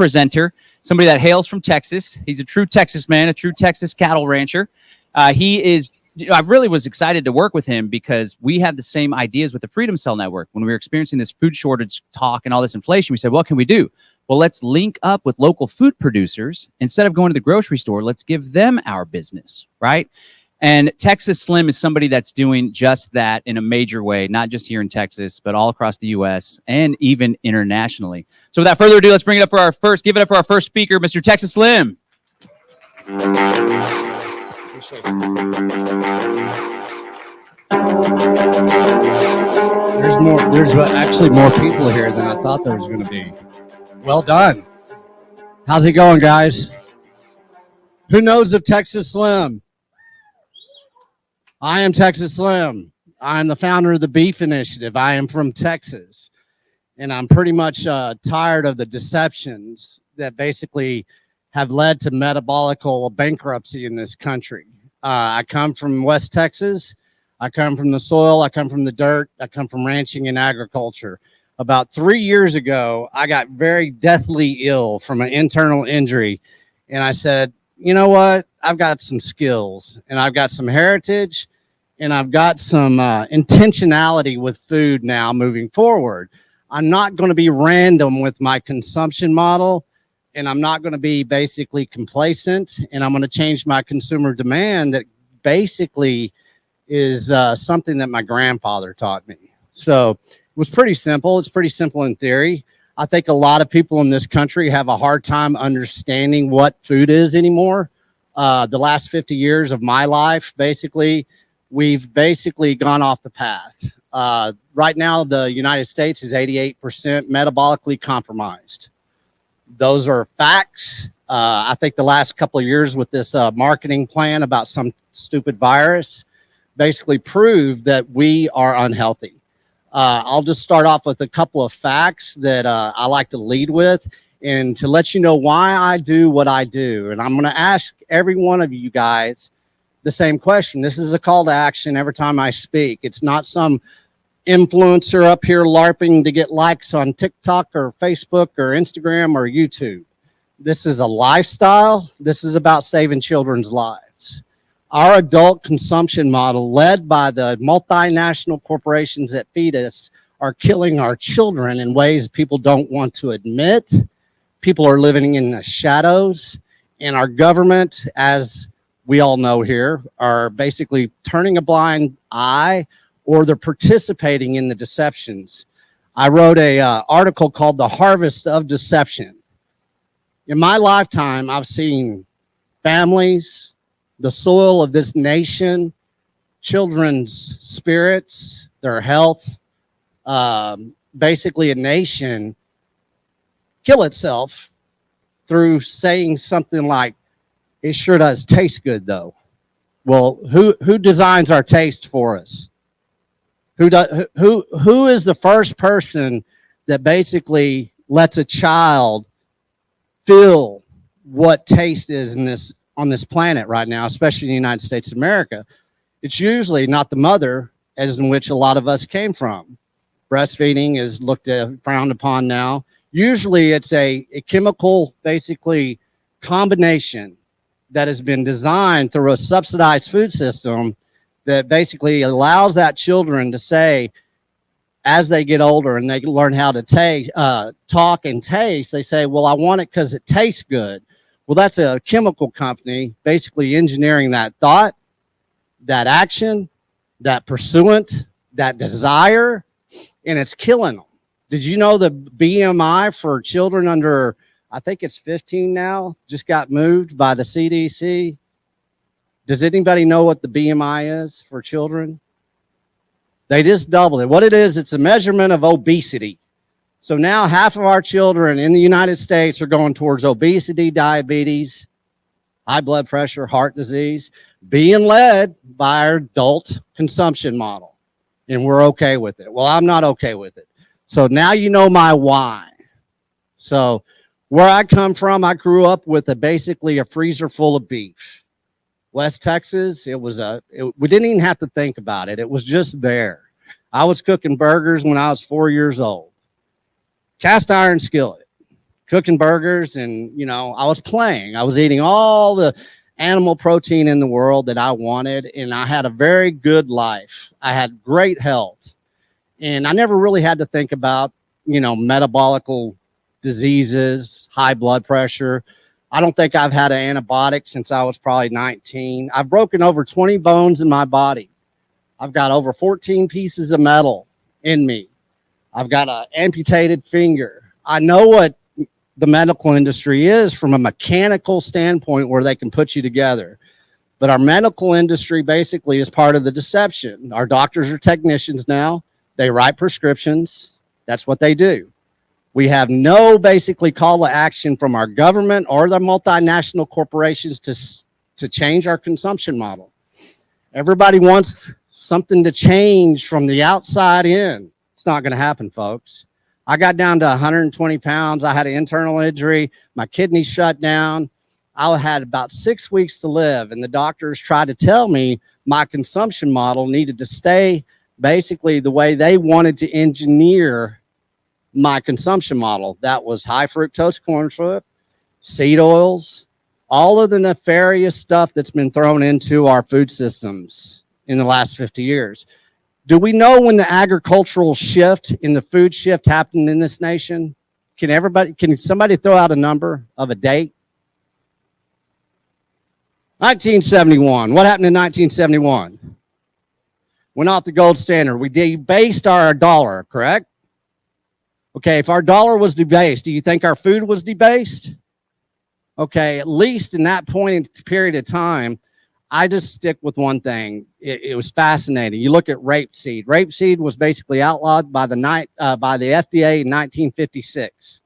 presenter, somebody that hails from Texas. He's a true Texas man, a true Texas cattle rancher. He is, I really was excited to work with him because we had the same ideas with the Freedom Cell Network. When we were experiencing this food shortage talk and all this inflation, we said, what can we do? Well, let's link up with local food producers. Instead of going to the grocery store, let's give them our business, right? And Texas Slim is somebody that's doing just that in a major way, not just here in Texas, but all across the U.S. and even internationally. So without further ado, let's give it up for our first speaker, Mr. Texas Slim. There's actually more people here than I thought there was going to be. Well done. How's it going, guys? Who knows of Texas Slim? I am Texas Slim. I'm the founder of the Beef Initiative. I am from Texas, and I'm pretty much tired of the deceptions that basically have led to metabolical bankruptcy in this country. I come from West Texas. I come from the soil. I come from the dirt. I come from ranching and agriculture. About 3 years ago, I got very deathly ill from an internal injury, and I said, you know what? I've got some skills, and I've got some heritage, and I've got some intentionality with food now moving forward. I'm not going to be random with my consumption model, and I'm not going to be basically complacent, and I'm going to change my consumer demand that basically is something that my grandfather taught me. So it was pretty simple. It's pretty simple in theory. I think a lot of people in this country have a hard time understanding what food is anymore. The last 50 years of my life, basically, we've basically gone off the path. Right now, the United States is 88% metabolically compromised. Those are facts. I think the last couple of years with this marketing plan about some stupid virus basically proved that we are unhealthy. I'll just start off with a couple of facts that I like to lead with and to let you know why I do what I do. And I'm going to ask every one of you guys the same question. This is a call to action every time I speak. It's not some influencer up here LARPing to get likes on TikTok or Facebook or Instagram or YouTube. This is a lifestyle. This is about saving children's lives. Our adult consumption model, led by the multinational corporations that feed us, are killing our children in ways people don't want to admit. People are living in the shadows, and our government, as we all know here, are basically turning a blind eye, or they're participating in the deceptions. I wrote a article called The Harvest of Deception. In my lifetime, I've seen families, the soil of this nation, children's spirits, their health, basically a nation kill itself through saying something like, it sure does taste good though. Well, who designs our taste for us? Who is the first person that basically lets a child feel what taste is on this planet right now, especially in the United States of America? It's usually not the mother, as in which a lot of us came from. Breastfeeding is frowned upon now. Usually it's a chemical, basically, combination that has been designed through a subsidized food system that basically allows that children to say, as they get older and they learn how to talk and taste, they say, well, I want it because it tastes good. Well, that's a chemical company basically engineering that thought, that action, that pursuant, that desire, and it's killing them. Did you know the BMI for children under, I think it's 15 now, just got moved by the CDC? Does anybody know what the BMI is for children? They just doubled it. What it is, it's a measurement of obesity. So now half of our children in the United States are going towards obesity, diabetes, high blood pressure, heart disease, being led by our adult consumption model. And we're okay with it. Well, I'm not okay with it. So now you know my why. So where I come from, I grew up with basically a freezer full of beef. West Texas, we didn't even have to think about it. It was just there. I was cooking burgers when I was 4 years old. Cast iron skillet. cooking burgers, and, you know, I was playing. I was eating all the animal protein in the world that I wanted, and I had a very good life. I had great health, and I never really had to think about, you know, metabolical diseases, high blood pressure. I don't think I've had an antibiotic since I was probably 19. I've broken over 20 bones in my body. I've got over 14 pieces of metal in me. I've got an amputated finger. I know what the medical industry is from a mechanical standpoint where they can put you together. But our medical industry basically is part of the deception. Our doctors are technicians now. They write prescriptions. That's what they do. We have no basically call to action from our government or the multinational corporations to change our consumption model. Everybody wants something to change from the outside in. It's not going to happen, folks. I got down to 120 pounds. I had an internal injury. My kidneys shut down. I had about 6 weeks to live, and the doctors tried to tell me my consumption model needed to stay basically the way they wanted to engineer my consumption model. That was high fructose corn syrup, seed oils, all of the nefarious stuff that's been thrown into our food systems in the last 50 years. Do we know when the agricultural shift in the food shift happened in this nation? Can somebody throw out a number of a date? 1971. What happened in 1971? Went off the gold standard. We debased our dollar, correct? Okay, if our dollar was debased, do you think our food was debased? Okay, at least in that period of time, I just stick with one thing. It was fascinating. You look at rapeseed. Rapeseed was basically outlawed by the FDA in 1956.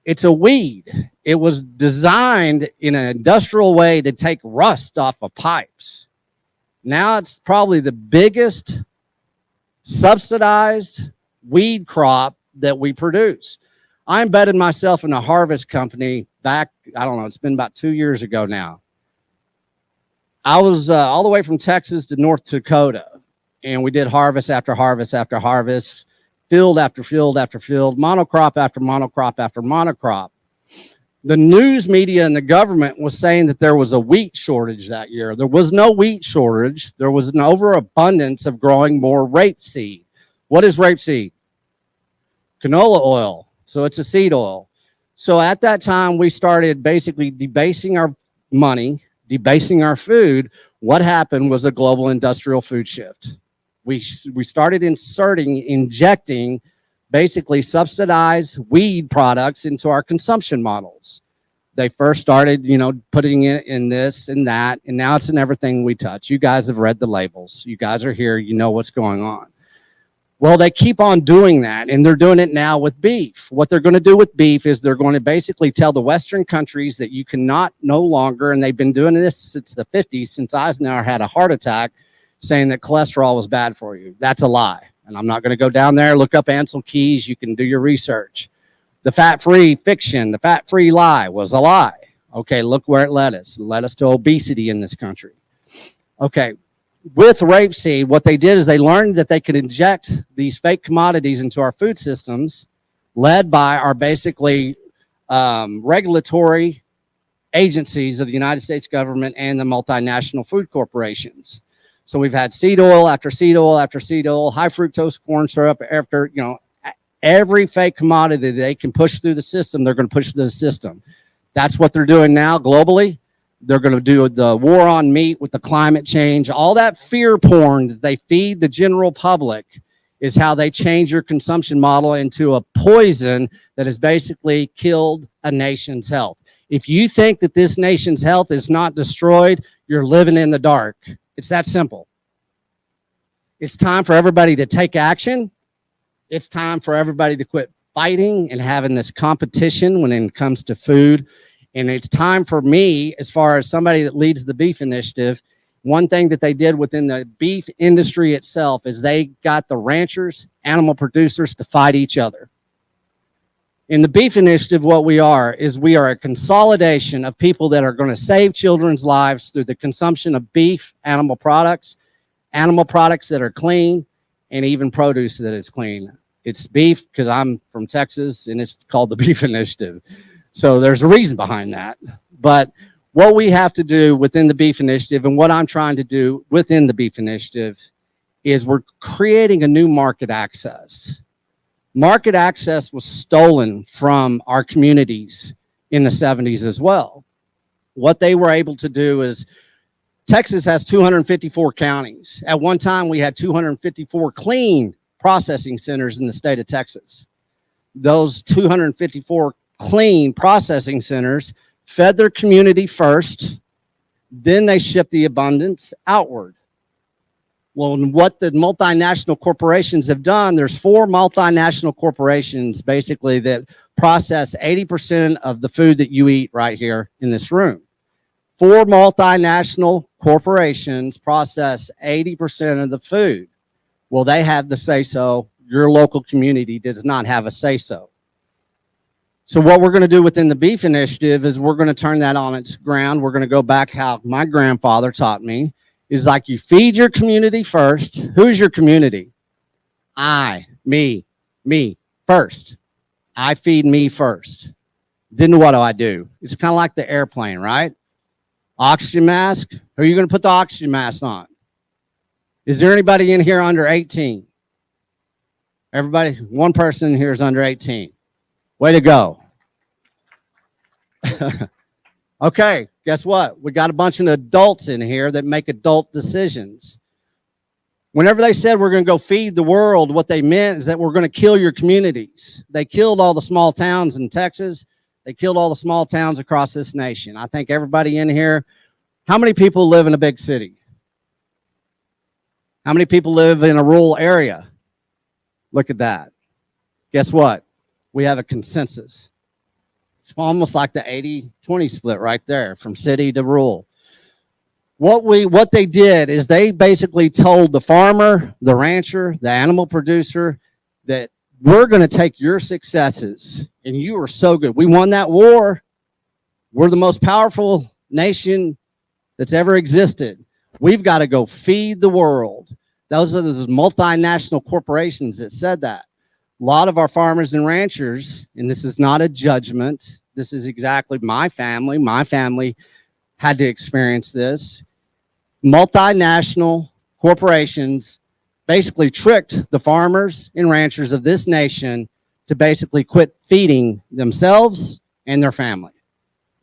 It's a weed. It was designed in an industrial way to take rust off of pipes. Now it's probably the biggest subsidized weed crop that we produce. I embedded myself in a harvest company back, I don't know, it's been about 2 years ago now. I was all the way from Texas to North Dakota, and we did harvest after harvest after harvest, field after field after field, monocrop after monocrop after monocrop. The news media and the government was saying that there was a wheat shortage that year. There was no wheat shortage. There was an overabundance of growing more rapeseed. What is rapeseed? Canola oil. So it's a seed oil. So at that time, we started basically debasing our money, debasing our food. What happened was a global industrial food shift. We started injecting basically subsidized weed products into our consumption models. They first started, you know, putting it in this and that, and now it's in everything we touch. You guys have read the labels. You guys are here. You know what's going on. Well, they keep on doing that, and they're doing it now with beef. What they're going to do with beef is they're going to basically tell the Western countries that you cannot no longer, and they've been doing this since the 50s, since Eisenhower had a heart attack, saying that cholesterol was bad for you. That's a lie. And I'm not going to go down there, look up Ansel Keys. You can do your research. The fat-free fiction, the fat-free lie was a lie. Okay, look where it led us. It led us to obesity in this country. Okay, with rapeseed, what they did is they learned that they could inject these fake commodities into our food systems, led by our basically regulatory agencies of the United States government and the multinational food corporations. So we've had seed oil after seed oil after seed oil, high fructose corn syrup after, you know, every fake commodity they can push through the system, they're going to push through the system. That's what they're doing now globally. They're going to do the war on meat with the climate change. All that fear porn that they feed the general public is how they change your consumption model into a poison that has basically killed a nation's health. If you think that this nation's health is not destroyed, you're living in the dark. It's that simple. It's time for everybody to take action. It's time for everybody to quit fighting and having this competition when it comes to food. And it's time for me, as far as somebody that leads the beef initiative, one thing that they did within the beef industry itself is they got the ranchers, animal producers to fight each other. In the beef initiative, what we are is we are a consolidation of people that are going to save children's lives through the consumption of beef, animal products that are clean, and even produce that is clean. It's beef because I'm from Texas and it's called the Beef Initiative. So there's a reason behind that. But what we have to do within the Beef Initiative and what I'm trying to do within the Beef Initiative is we're creating a new market access. Market access was stolen from our communities in the 70s as well. What they were able to do is Texas has 254 counties. At one time, we had 254 clean processing centers in the state of Texas. Those 254 clean processing centers fed their community first, then they shipped the abundance outward. Well, what the multinational corporations have done, there's 4 multinational corporations basically that process 80% of the food that you eat right here in this room. 4 multinational corporations process 80% of the food. Well, they have the say-so. Your local community does not have a say-so. So what we're going to do within the Beef Initiative is we're going to turn that on its ground. We're going to go back how my grandfather taught me, is like you feed your community first. Who's your community? Me first. I feed me first. Then what do? It's kind of like the airplane, right? Oxygen mask. Who are you going to put the oxygen mask on? Is there anybody in here under 18? Everybody, one person in here is under 18. Way to go. Okay, guess what? We got a bunch of adults in here that make adult decisions. Whenever they said we're going to go feed the world, what they meant is that we're going to kill your communities. They killed all the small towns in Texas. They killed all the small towns across this nation. I think everybody in here, how many people live in a big city? How many people live in a rural area? Look at that. Guess what? We have a consensus. It's almost like the 80-20 split right there from city to rural. What they did is they basically told the farmer, the rancher, the animal producer that we're going to take your successes and you are so good. We won that war. We're the most powerful nation that's ever existed. We've got to go feed the world. Those are those multinational corporations that said that. A lot of our farmers and ranchers, and this is not a judgment, this is exactly my family. My family had to experience this. Multinational corporations basically tricked the farmers and ranchers of this nation to basically quit feeding themselves and their family,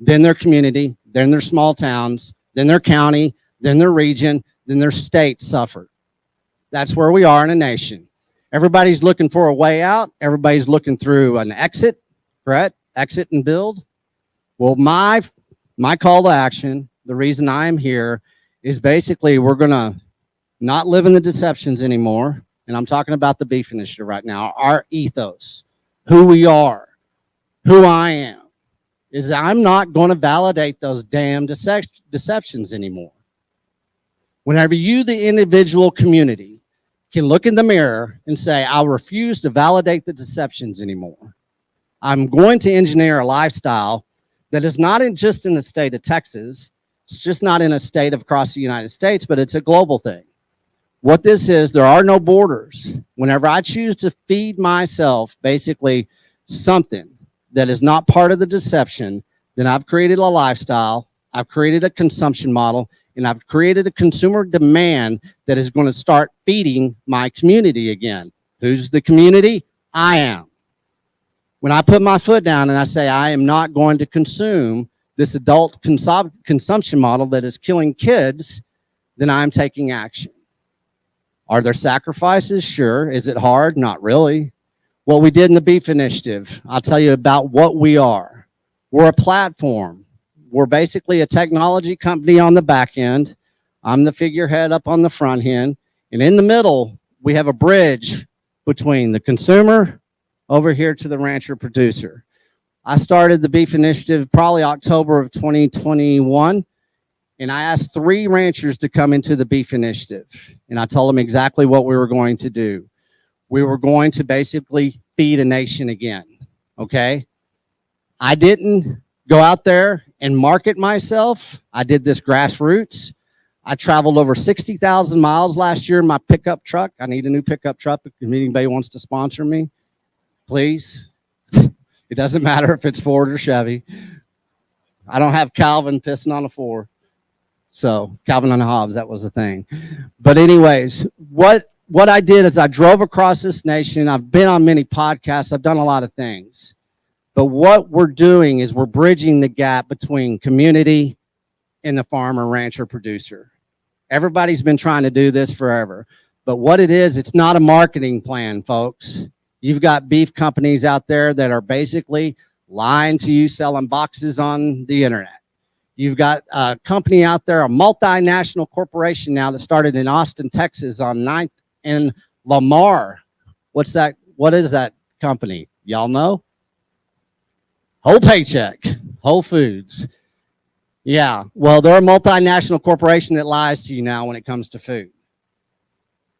then their community, then their small towns, then their county, then their region, then their state suffered. That's where we are in a nation. Everybody's looking for a way out. Everybody's looking through an exit, correct? Exit and build. Well, my call to action, the reason I am here, is basically we're going to not live in the deceptions anymore. And I'm talking about the Beef Initiative right now. Our ethos, who we are, who I am, is I'm not going to validate those damn deceptions anymore. Whenever you, the individual community, can look in the mirror and say, I refuse to validate the deceptions anymore. I'm going to engineer a lifestyle that is not just in the state of Texas. It's just not in a state across the United States, but it's a global thing. What this is, there are no borders. Whenever I choose to feed myself basically something that is not part of the deception, then I've created a lifestyle, I've created a consumption model, and I've created a consumer demand that is going to start feeding my community again. Who's the community? I am. When I put my foot down and I say I am not going to consume this adult consumption model that is killing kids, then I'm taking action. Are there sacrifices? Sure. Is it hard? Not really. What we did in the Beef Initiative, I'll tell you about what we are. We're a platform. We're basically a technology company on the back end. I'm the figurehead up on the front end. And in the middle, we have a bridge between the consumer over here to the rancher producer. I started the Beef Initiative probably October of 2021. And I asked 3 ranchers to come into the Beef Initiative. And I told them exactly what we were going to do. We were going to basically feed a nation again, okay? I didn't go out there and market myself. I did this grassroots. I traveled over 60,000 miles last year in my pickup truck. I need a new pickup truck. If anybody wants to sponsor me, please. It doesn't matter if it's Ford or Chevy. I don't have Calvin pissing on the floor. So Calvin and Hobbes, that was the thing. But anyways, what I did is I drove across this nation. I've been on many podcasts. I've done a lot of things. But what we're doing is we're bridging the gap between community and the farmer, rancher, producer. Everybody's been trying to do this forever. But what it is, it's not a marketing plan, folks. You've got beef companies out there that are basically lying to you, selling boxes on the internet. You've got a company out there, a multinational corporation now that started in Austin, Texas on 9th and Lamar. What's that? What is that company? Y'all know? Whole Paycheck, Whole Foods. Yeah, well, they're a multinational corporation that lies to you now when it comes to food.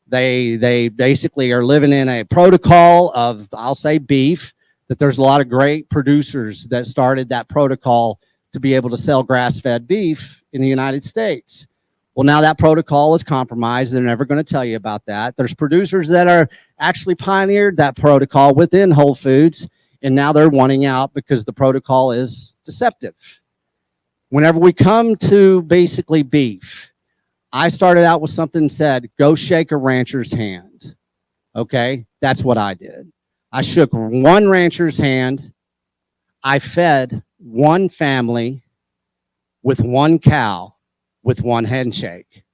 They basically are living in a protocol of, I'll say, beef, that there's a lot of great producers that started that protocol to be able to sell grass-fed beef in the United States. Well, now that protocol is compromised. They're never going to tell you about that. There's producers that are actually pioneered that protocol within Whole Foods, and now they're wanting out because the protocol is deceptive. Whenever we come to basically beef, I started out with something that said, go shake a rancher's hand. Okay, that's what I did. I shook one rancher's hand. I fed one family with one cow with one handshake.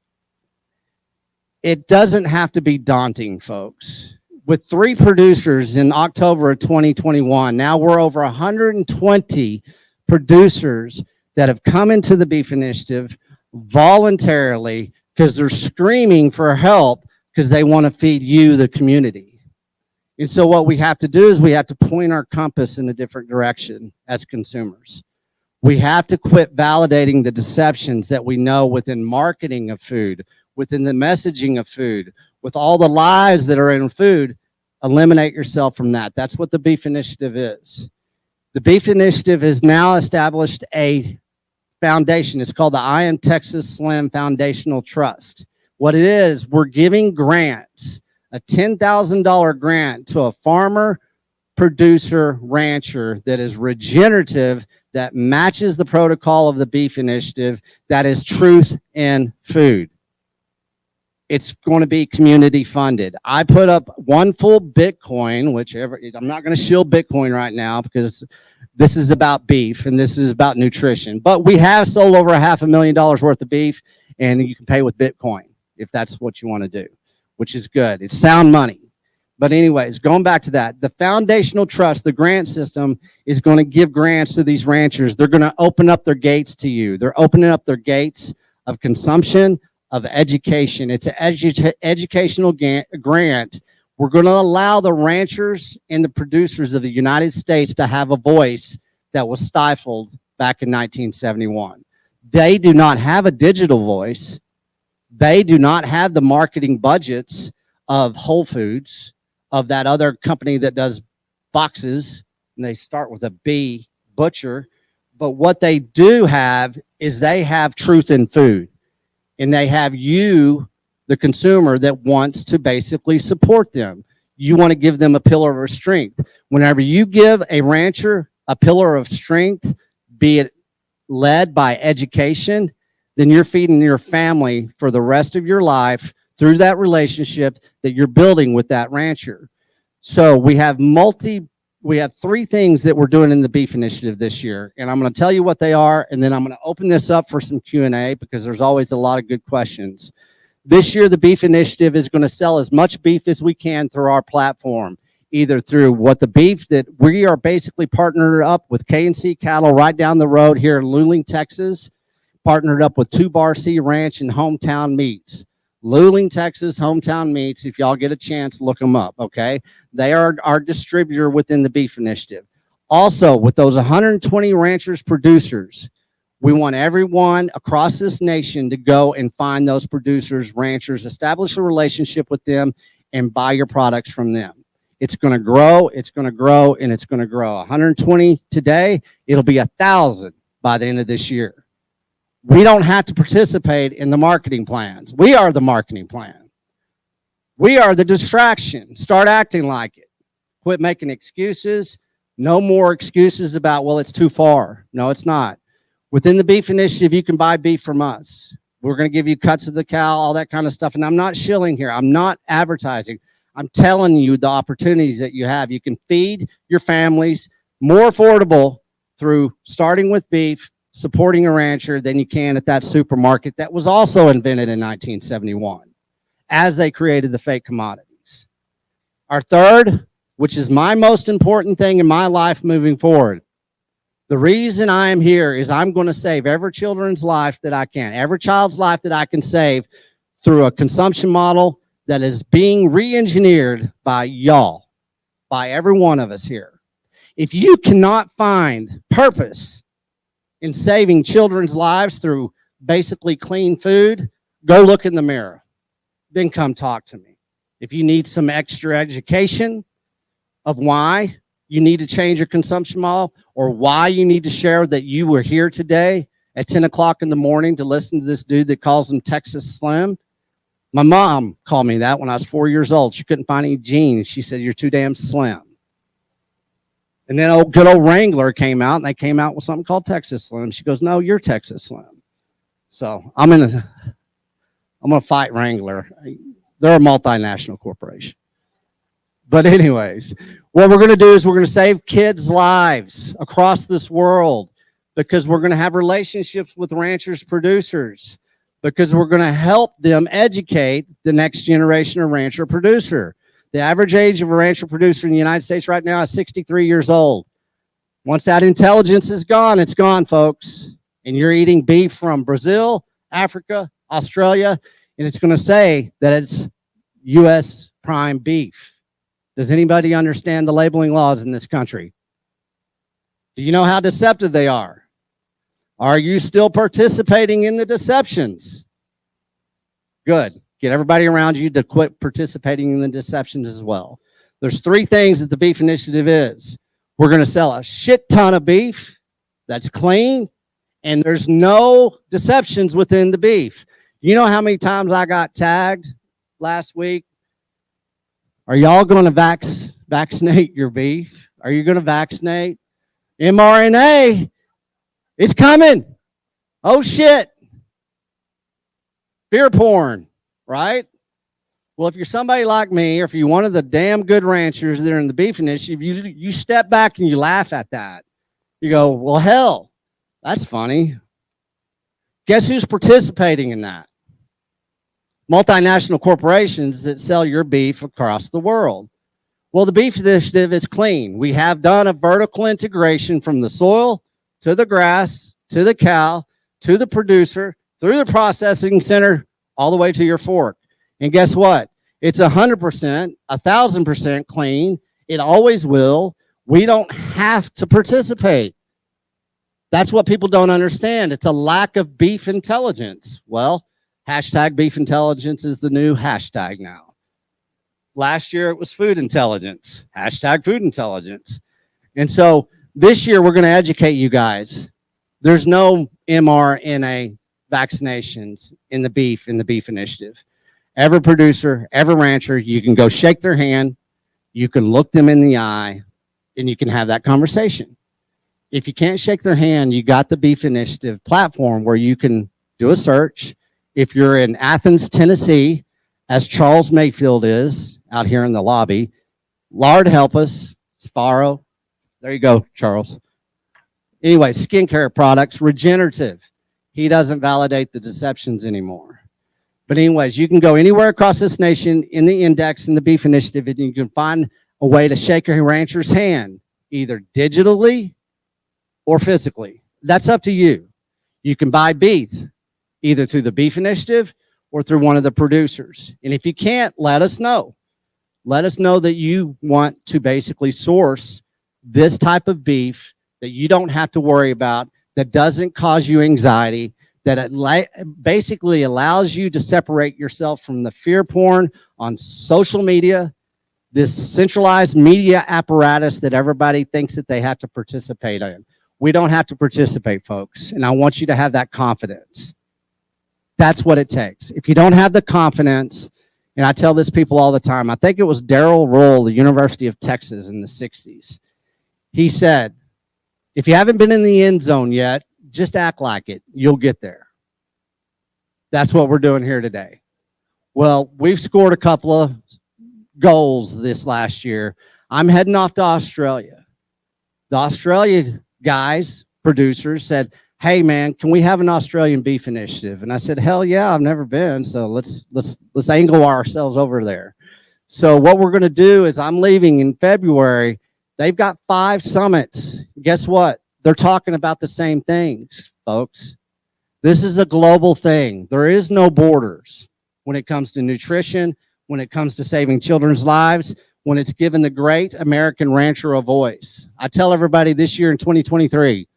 It doesn't have to be daunting, folks. With 3 producers in October of 2021, now we're over 120 producers that have come into the Beef Initiative voluntarily because they're screaming for help because they want to feed you, the community. And so what we have to do is we have to point our compass in a different direction as consumers. We have to quit validating the deceptions that we know within marketing of food, within the messaging of food, with all the lies that are in food. Eliminate yourself from that. That's what the Beef Initiative is. The Beef Initiative has now established a foundation. It's called the I Am Texas Slim Foundational Trust. What it is, we're giving grants, a $10,000 grant to a farmer, producer, rancher that is regenerative, that matches the protocol of the Beef Initiative, that is truth in food. It's going to be community funded. I put up one full Bitcoin, I'm not going to shield Bitcoin right now because this is about beef and this is about nutrition. But we have sold over $500,000 worth of beef, and you can pay with Bitcoin if that's what you want to do, which is good. It's sound money. But anyways, going back to that, the foundational trust, the grant system is going to give grants to these ranchers. They're going to open up their gates to you. They're opening up their gates of consumption, of education. It's an educational grant. We're going to allow the ranchers and the producers of the United States to have a voice that was stifled back in 1971. They do not have a digital voice. They do not have the marketing budgets of Whole Foods, of that other company that does boxes, and they start with a B, butcher. But what they do have is they have truth in food. And they have you, the consumer, that wants to basically support them. You want to give them a pillar of strength. Whenever you give a rancher a pillar of strength, be it led by education, then you're feeding your family for the rest of your life through that relationship that you're building with that rancher. So we have 3 things that we're doing in the Beef Initiative this year, and I'm going to tell you what they are, and then I'm going to open this up for some Q&A because there's always a lot of good questions. This year, the Beef Initiative is going to sell as much beef as we can through our platform, either through that we are basically partnered up with K&C Cattle right down the road here in Luling, Texas, partnered up with 2 Bar C Ranch and Hometown Meats. Luling, Texas, Hometown Meats. If y'all get a chance, look them up, okay? They are our distributor within the Beef Initiative. Also, with those 120 ranchers, producers, we want everyone across this nation to go and find those producers, ranchers, establish a relationship with them, and buy your products from them. It's going to grow, it's going to grow, and it's going to grow. 120 today, it'll be 1,000 by the end of this year. We don't have to participate in the marketing plans. We are the marketing plan. We are the distraction. Start acting like it. Quit making excuses. No more excuses about, well, it's too far. No, it's not. Within the beef initiative, you can buy beef from us. We're going to give you cuts of the cow, all that kind of stuff. And I'm not shilling here. I'm not advertising. I'm telling you the opportunities that you have. You can feed your families more affordable through starting with beef, supporting a rancher than you can at that supermarket that was also invented in 1971 as they created the fake commodities. Our third, which is my most important thing in my life moving forward, the reason I am here is I'm going to save every children's life that I can, every child's life that I can save through a consumption model that is being re-engineered by y'all, by every one of us here. If you cannot find purpose in saving children's lives through basically clean food, go look in the mirror. Then come talk to me. If you need some extra education of why you need to change your consumption model or why you need to share that you were here today at 10 o'clock in the morning to listen to this dude that calls him Texas Slim. My mom called me that when I was 4 years old. She couldn't find any jeans. She said, "You're too damn slim." And then good old Wrangler came out, and they came out with something called Texas Slim. She goes, "No, you're Texas Slim." So I'm gonna fight Wrangler. They're a multinational corporation. But anyways, what we're gonna do is we're gonna save kids' lives across this world because we're gonna have relationships with ranchers, producers, because we're gonna help them educate the next generation of rancher producer. The average age of a rancher producer in the United States right now is 63 years old. Once that intelligence is gone, it's gone, folks. And you're eating beef from Brazil, Africa, Australia, and it's going to say that it's U.S. prime beef. Does anybody understand the labeling laws in this country? Do you know how deceptive they are? Are you still participating in the deceptions? Good. Get everybody around you to quit participating in the deceptions as well. There's three things that the beef initiative is. We're going to sell a shit ton of beef that's clean, and there's no deceptions within the beef. You know how many times I got tagged last week? Are y'all going to vaccinate your beef? Are you going to vaccinate? mRNA is coming. Oh, shit. Fear porn. Right? Well, if you're somebody like me, or if you're one of the damn good ranchers that are in the beef initiative, you step back and you laugh at that. You go, well, hell, that's funny. Guess who's participating in that? Multinational corporations that sell your beef across the world. Well, the beef initiative is clean. We have done a vertical integration from the soil to the grass, to the cow, to the producer, through the processing center, all the way to your fork. And guess what? It's 100%, 1,000% clean. It always will. We don't have to participate. That's what people don't understand. It's a lack of beef intelligence. Well, hashtag beef intelligence is the new hashtag now. Last year it was food intelligence. Hashtag food intelligence. And so this year we're going to educate you guys. There's no mRNA vaccinations in the beef initiative. Every producer, every rancher, you can go shake their hand, you can look them in the eye, and you can have that conversation. If you can't shake their hand, you got the beef initiative platform where you can do a search. If you're in Athens, Tennessee, as Charles Mayfield is out here in the lobby, Lord help us, Sparrow. There you go, Charles. Anyway, skincare products, regenerative. He doesn't validate the deceptions anymore. But anyways, you can go anywhere across this nation in the index in the beef initiative, and you can find a way to shake a rancher's hand, either digitally or physically. That's up to you. You can buy beef either through the beef initiative or through one of the producers. And if you can't, let us know. Let us know that you want to basically source this type of beef that you don't have to worry about, that doesn't cause you anxiety, that it basically allows you to separate yourself from the fear porn on social media, this centralized media apparatus that everybody thinks that they have to participate in. We don't have to participate, folks. And I want you to have that confidence. That's what it takes. If you don't have the confidence, and I tell this people all the time, I think it was Darrell Roll, the University of Texas in the 60s. He said, if you haven't been in the end zone yet, just act like it. You'll get there. That's what we're doing here today. Well, we've scored a couple of goals this last year. I'm heading off to Australia. The Australia guys, producers, said, hey man, can we have an Australian beef initiative? And I said, hell yeah, I've never been, so let's angle ourselves over there. So what we're going to do is, I'm leaving in February. They've got 5 summits. Guess what? They're talking about the same things, folks. This is a global thing. There is no borders when it comes to nutrition, when it comes to saving children's lives, when it's given the great American rancher a voice. I tell everybody this year in 2023,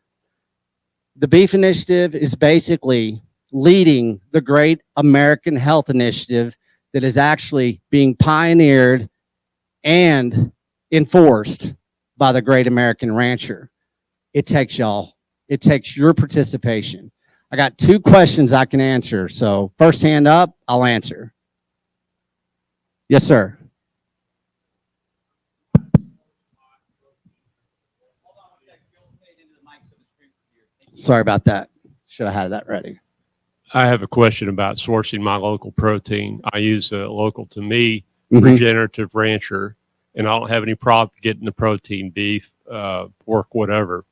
the Beef Initiative is basically leading the great American health initiative that is actually being pioneered and enforced by the great American rancher. It takes y'all. It takes your participation. I got 2 questions I can answer. So first hand up, I'll answer. Yes, sir. Sorry about that. Should have had that ready. I have a question about sourcing my local protein. I use a local to me regenerative rancher, and I don't have any problem getting the protein, beef, pork, whatever.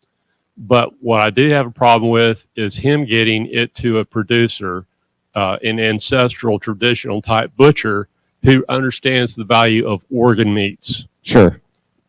But what I do have a problem with is him getting it to a producer, an ancestral, traditional type butcher who understands the value of organ meats. Sure.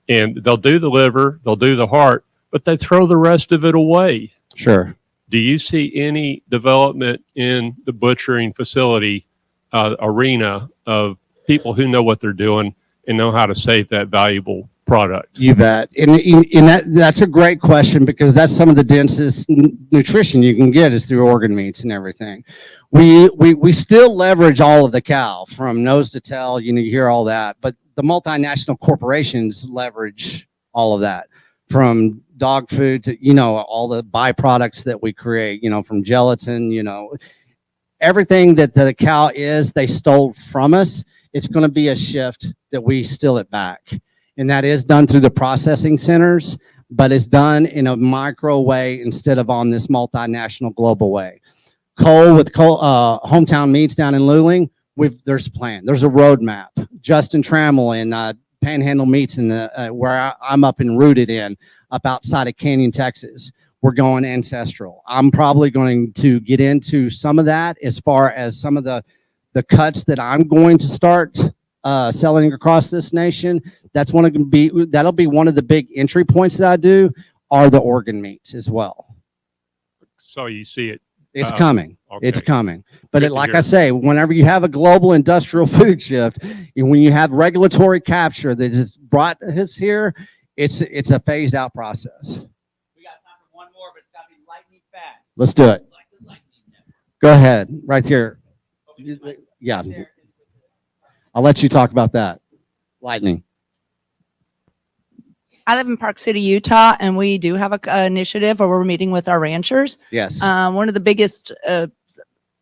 And they'll do the liver, they'll do the heart, but they throw the rest of it away. Sure. Do you see any development in the butchering facility arena of people who know what they're doing and know how to save that valuable product? You bet. And that's a great question, because that's some of the densest nutrition you can get is through organ meats and everything. We still leverage all of the cow from nose to tail. You hear all that, but the multinational corporations leverage all of that, from dog food to, all the byproducts that we create, from gelatin, everything that the cow is, they stole from us. It's going to be a shift that we steal it back. And that is done through the processing centers, but it's done in a micro way instead of on this multinational global way. Cole with Hometown Meats down in Luling, there's a plan. There's a roadmap. Justin Trammell and Panhandle Meats in the where I'm up and rooted in, up outside of Canyon, Texas. We're going ancestral. I'm probably going to get into some of that as far as some of the cuts that I'm going to start selling across this nation. That'll be one of the big entry points that I do, are the organ meats as well. So you see it. It's coming. Okay. It's coming. But like I hear. say, whenever you have a global industrial food shift, and when you have regulatory capture that is brought us here, it's a phased out process. We got time for one more, but it's got to be lightning fast. Let's do it. Go ahead, right here. Yeah, I'll let you talk about that. Lightning. I live in Park City, Utah, and we do have an initiative where we're meeting with our ranchers. Yes. One of the biggest,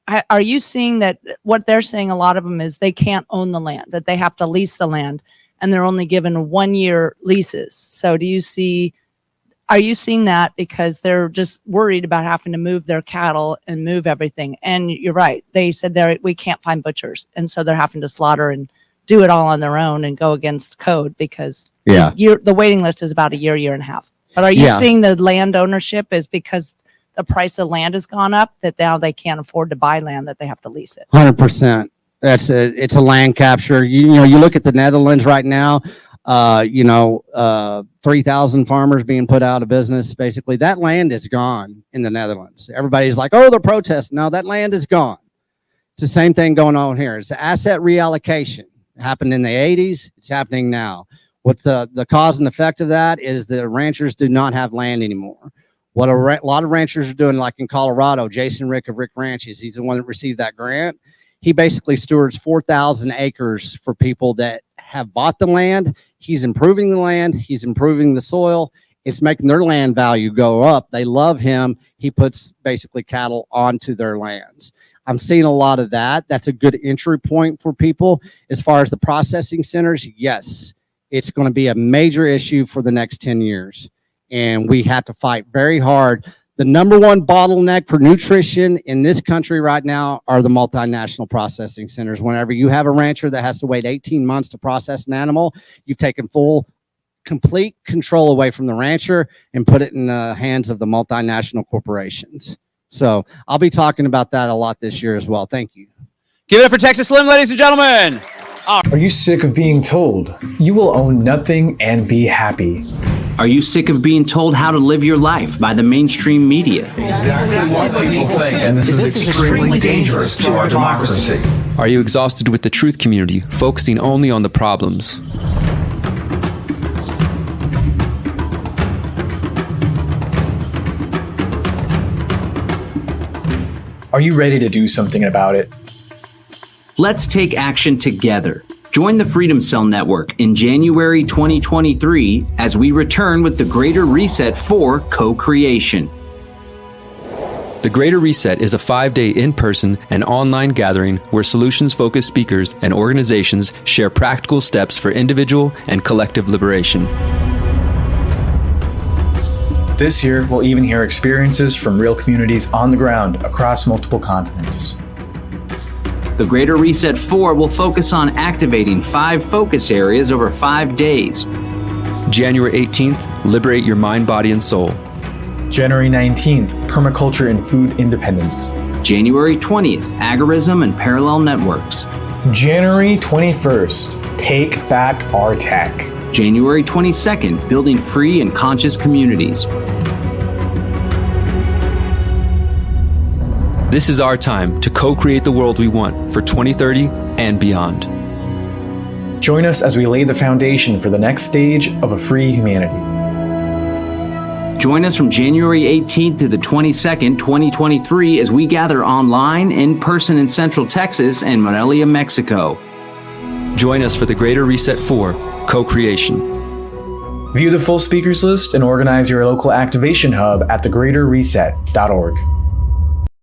are you seeing that what they're saying, a lot of them, is they can't own the land, that they have to lease the land, and they're only given 1-year leases. So are you seeing that because they're just worried about having to move their cattle and move everything? And you're right. They said we can't find butchers. And so they're having to slaughter and do it all on their own and go against code, because the waiting list is about a year and a half. But are you seeing the land ownership is because the price of land has gone up, that now they can't afford to buy land, that they have to lease it? 100%. It's a land capture. You look at the Netherlands right now, 3,000 farmers being put out of business. Basically, that land is gone in the Netherlands. Everybody's like, oh, they're protesting. No, that land is gone. It's the same thing going on here. It's asset reallocation. It happened in the 80s. It's happening now. What's the cause and effect of that is the ranchers do not have land anymore. What a lot of ranchers are doing, like in Colorado, Jason Rick of Rick Ranches, he's the one that received that grant. He basically stewards 4,000 acres for people that have bought the land. He's improving the land. He's improving the soil. It's making their land value go up. They love him. He puts basically cattle onto their lands. I'm seeing a lot of that. That's a good entry point for people. As far as the processing centers, yes, it's going to be a major issue for the next 10 years. And we have to fight very hard. The number one bottleneck for nutrition in this country right now are the multinational processing centers. Whenever you have a rancher that has to wait 18 months to process an animal, you've taken complete control away from the rancher and put it in the hands of the multinational corporations. So I'll be talking about that a lot this year as well. Thank you. Give it up for Texas Slim, ladies and gentlemen. Are you sick of being told you will own nothing and be happy? Are you sick of being told how to live your life by the mainstream media? Exactly what people think, and this is extremely dangerous to our democracy. Are you exhausted with the truth community, focusing only on the problems? Are you ready to do something about it? Let's take action together. Join the Freedom Cell Network in January 2023 as we return with the Greater Reset for co-creation. The Greater Reset is a 5-day in-person and online gathering where solutions-focused speakers and organizations share practical steps for individual and collective liberation. This year, we'll even hear experiences from real communities on the ground across multiple continents. The Greater Reset 4 will focus on activating 5 focus areas over 5 days. January 18th, liberate your mind, body, and soul. January 19th, permaculture and food independence. January 20th, agorism and parallel networks. January 21st, take back our tech. January 22nd, building free and conscious communities. This is our time to co-create the world we want for 2030 and beyond. Join us as we lay the foundation for the next stage of a free humanity. Join us from January 18th to the 22nd, 2023 as we gather online, in person in Central Texas and Morelia, Mexico. Join us for the Greater Reset 4 co-creation. View the full speakers list and organize your local activation hub at thegreaterreset.org.